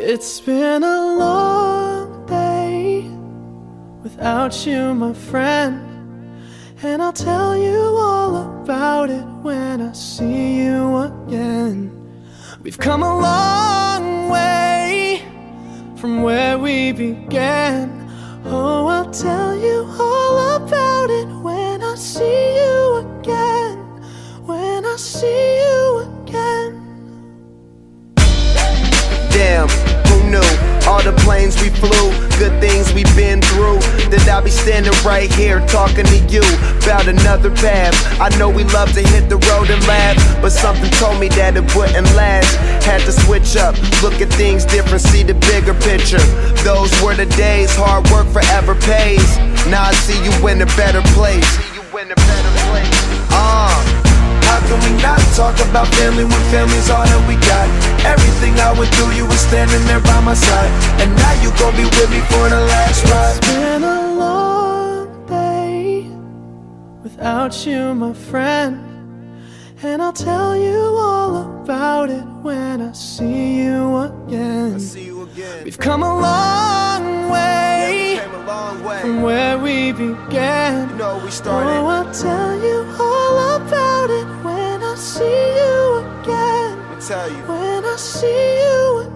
It's been a long day without you, my friend, and I'll tell you all about it when I see you again. We've come a long way from where we began. Oh, I'll tell you all about it when I see you again. When I see you again. Damn, who knew? All the planes we flew, good things we've been through. That I'll be standing right here talking to you about another path. I know we love to hit the road and laugh, but something told me that it wouldn't last. Had to switch up, look at things different, see the bigger picture. Those were the days, hard work forever pays. Now I see you in a better place. How can we not talk about family when family's all that we got? Everything I went through, you were standing there by my side, and now you gon' be with me for the last ride. It's been a long day without you, my friend, and I'll tell you all about it when I see you again. We've come a long way, from where we began. You know, we started. Oh, I'll tell you all about it when I see you again. Let me tell you. When I see you again.